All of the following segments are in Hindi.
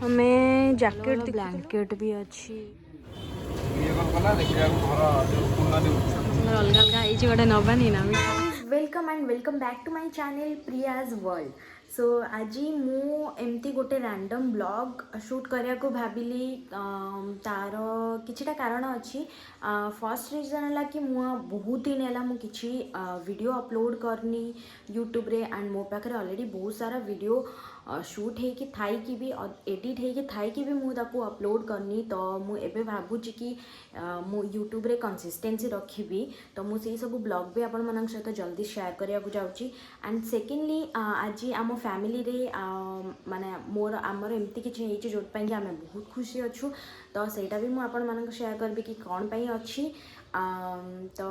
हमें जैकेट ब्लैंकेट भी अच्छी अलग अलग गोटे नबानी ना welcome and welcome back to my channel Priya's world. So आज मुझे गोटे रैंडम ब्लॉग शूट करने को भाविली तार किछिटा कारण अच्छी। फर्स्ट रीजन है कि बहुत दिन है मुझे वीडियो अपलोड करनी यूट्यूब रे एंड मो पाखे ऑलरेडी बहुत सारा वीडियो शूट होगी थाई कि भी एडिट होगी थाई कि भी मुझे अपलोड करनी। तो मुझे भावुची कि मु यूट्यूब रे कंसिस्टेंसी रखी तो मुझे सब ब्लॉग भी आपण मन सहित जल्दी शेयर करने को जाऊँगी। एंड सेकेंडली आज आम फैमिली रे माने मोर आमर एमती किसी जो आम बहुत खुशी अच्छू। तो सेटा भी मुझे शेयर करबी कि कौन पाई अच्छी। तो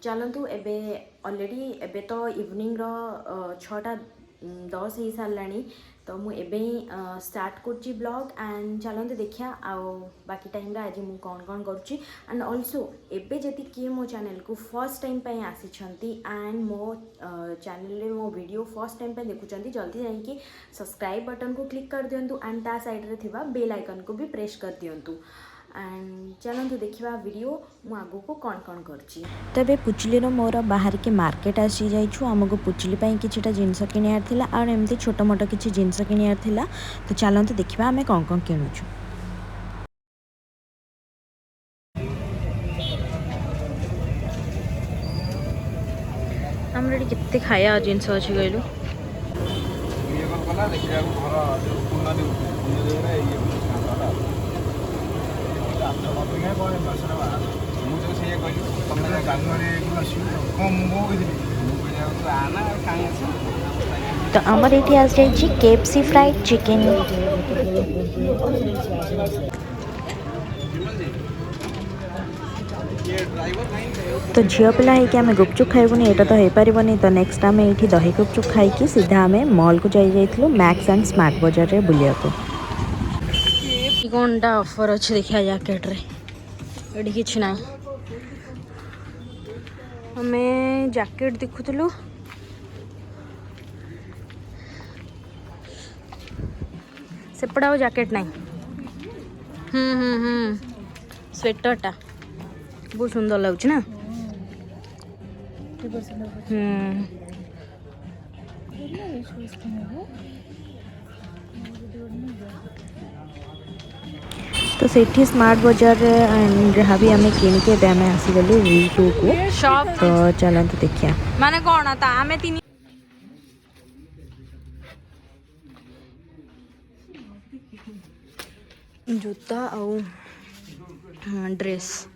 चलतु एबे ऑलरेडी एबे तो इवनिंग रो 6:10 हो सारानी। तो मुझे स्टार्ट कर ब्लॉग एंड चलते देखिया आओ बाकी टाइम आज मुझे कौन कौन करुच्ची। एंड ऑल्सो एबे जदि किए मो चैनल को फर्स्ट टाइम पे आसी एंड मो चैनल रे मो वीडियो फर्स्ट टाइम पे देखुं जल्दी जाइए सब्सक्राइब बटन को क्लिक कर दिंतु एंड ता साइड रे थिबा बेल आइकन को भी प्रेस कर दिंतु। एंड चलते देखा वीडियो मु आगु को कौन कौन करची। तबे पुचली मोर बाहर के मार्केट आसी जाइछु आमको पुचली किछिटा जिनस किनियार थिला और एमती छोट मोट किछि जिनस किनियार थिला। तो चलते देखा आमे कौन कौन किणुछु। हमरे केते खाया जिनस अछि गइलु तो आमर ये आज जाइए केएफसी फ्राइड चिकेन। तो झील पिला आम गुपचुप खाइबुनी एटा तो हो पारबनी। तो नेक्स्ट आम ये दही गुपचुप खाई सीधा आम मॉल को जाइए मैक्स एंड स्मार्ट बाजार रे बुलिया को। कौनटा ऑफर अच्छे देखा जैकेट रे ये किसी ना हमें जैकेट देखुलु सेपड़ा और जैकेट नहीं। स्वेटरटा बहुत सुंदर लगुच ना। तो सेठी स्मार्ट बाजार जहाँ भी आम किनिके आम आसीगलु V2 को। तो चलते देखिया माने कौन था आमे तीन जूता और ड्रेस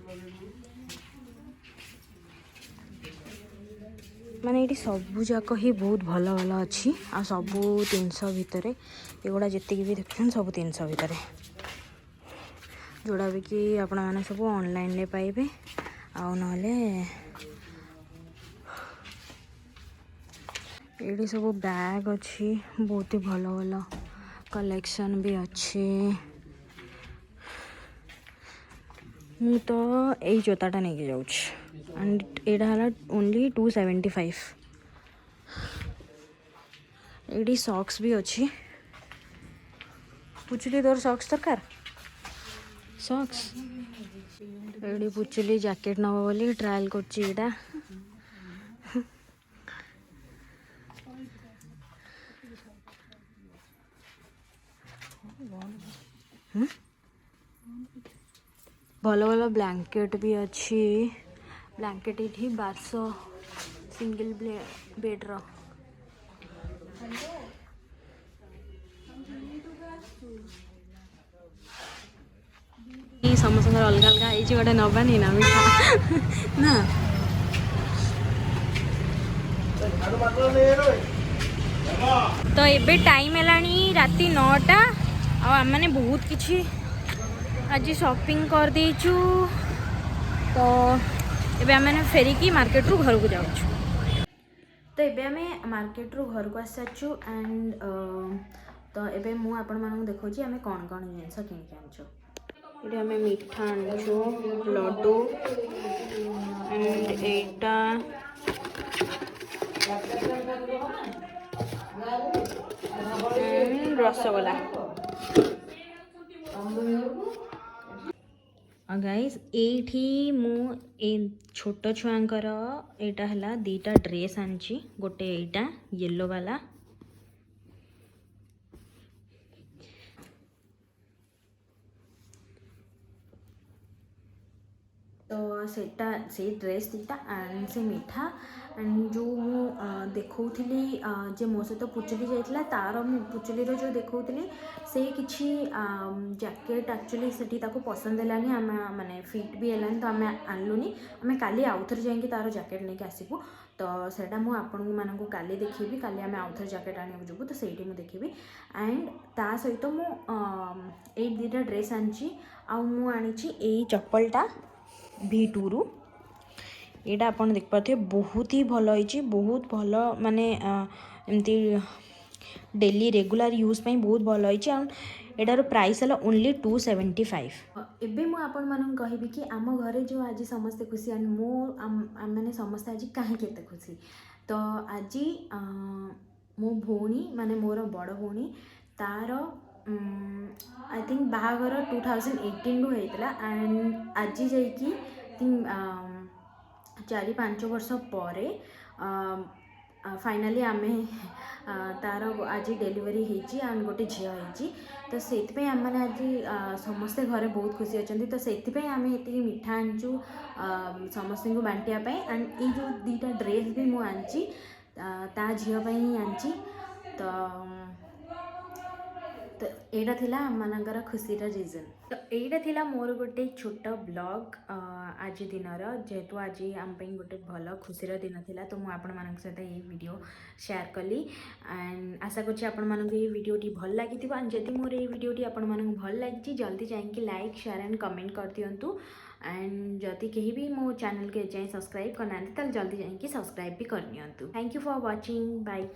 माने ये सबू जाक ही बहुत भल भल अच्छी आ सबू 300 भितर एगुड़ा जी भी देख सब 300 भितर जोड़ा भी कि आपण मैंने सब ऑनलाइन रे पाइबे आउ नले ये सब बैग अच्छी बहुत ही भल भल कलेक्शन भी अच्छी। मु तो यही जोताटा नहीं जाऊँ एंड यहाँ ओनली 275। ये सॉक्स भी अच्छी पुचली तोर सॉक्स दरकार सॉक्स ये पुचली जैकेट नब बोली ट्रायल कर भल भल ब्लैंकेट भी अच्छी। ब्लैंकेट ये 1200 सिंगल बेड रो समस्त अलग अलग गोटे नबानी ना ना तो एबे टाइम है राति 9टा आम मैंने बहुत किसी आज शॉपिंग कर देचु। तो एबे आम फेरिकी मार्केट रू घर को जाऊँ। तो एबे आम मार्केट रू घर को आसी साचु एंड तो एबे मु आपण मानक देखौची आम कौन कौन जिनस किनिक आनछु। ये आम मिठा आनछु Laddu and Etah rasgulla guys एठी मु ए छोट छुआंकर एटा हला दीटा ड्रेस आनची गोटे एटा येलो वाला तो सेटा से ड्रेस दीटा एंड से मिठा एंड जो मु देखौथली जे मो सहित पुचुली जाइतला तार मु पुचुली रो जो देखौथली से किछि जैकेट एक्चुअली सेठी ताको पसंद हेलानी आम माने फिट भी हेलानी तो आम आनलुनी आम काली आउथर जाइए तार जैकेट लेके आसबू तो सेटा मु आपण मानक काली देखिबी काली आम आउथर जैकेट आने जीवु तो सेठी मु देखिबी एंड ता सहित मु ए दुटा ड्रेस आनची आ मु आनिची ए चप्पलटा V2 रु एटा आपण देख पाथे बहुत ही भल होइची बहुत भल माने एमती डेली रेगुलर यूज पे बहुत भल होइची आ एटार प्राइस है ओनली 275 एबे मु आपण मानन कहबी कि आम घरे जो आज समस्ते खुशी एंड मो माने समस्ते आज कहीं केते खुशी तो आज मो भौणी माने मोर बड़ भौणी तार आई थिंक बाहागर 2018 रु होइतला एंड आज जाइकी 4-5 वर्ष पर फाइनाली आमे तार आज डेलीवरी होती एंड गोटे झी होती तो से आम मैंने आज समस्ते घरे बहुत खुशी अच्छा तो से आम ये मिठा आनचु समस्त को बांटापी एंड ये जो दुटा ड्रेस भी मुझे आनी ता झीपाई ही आनी तो यहाँ थिला आम मानकर खुशीर रिजन तो यहाँ थिला मोर गोटे छोट ब्लॉग आज दिन जेहेतु आज आम गोटे भल खुशीर दिन थिला तो मुझे आपण मान सहित ये वीडियो शेयर कली एंड आशा करछि आपण मानक ये वीडियोटी भल लगी एंड जदि मोर ये वीडियोटी आपण मानक भल लगी जल्दी जाइए लाइक शेयर एंड कमेंट कर दिंतु एंड जदि कहीं भी मो चैनल के जाए सब्सक्राइब करना तो जल्दी जाइए सब्सक्राइब भी कर नियंतु thank you for watching bye.